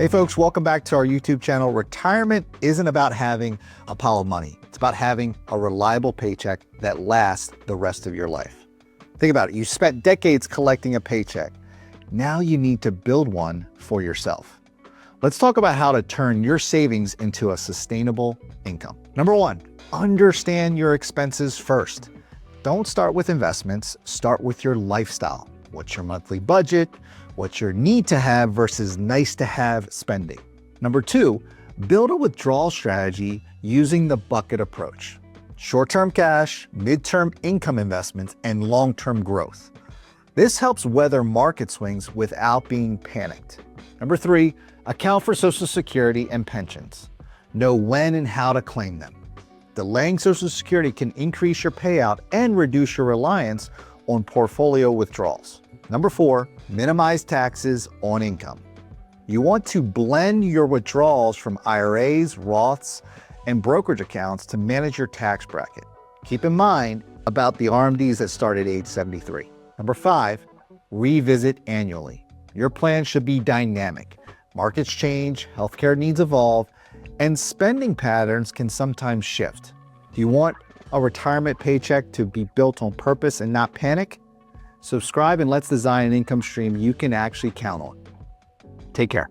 Hey folks, welcome back to our YouTube channel. Retirement isn't about having a pile of money. It's about having a reliable paycheck that lasts the rest of your life. Think about it. You spent decades collecting a paycheck. Now you need to build one for yourself. Let's talk about how to turn your savings into a sustainable income. Number one, understand your expenses first. Don't start with investments, start with your lifestyle. What's your monthly budget? What's your need to have versus nice to have spending? Number two, build a withdrawal strategy using the bucket approach. Short-term cash, mid-term income investments, and long-term growth. This helps weather market swings without being panicked. Number three, account for Social Security and pensions. Know when and how to claim them. Delaying Social Security can increase your payout and reduce your reliance on portfolio withdrawals. Number four, minimize taxes on income. You want to blend your withdrawals from IRAs, Roths, and brokerage accounts to manage your tax bracket. Keep in mind about the RMDs that start at age 73. Number five, revisit annually. Your plan should be dynamic. Markets change, healthcare needs evolve, and spending patterns can sometimes shift. Do you want a retirement paycheck to be built on purpose and not panic? Subscribe and let's design an income stream you can actually count on. Take care.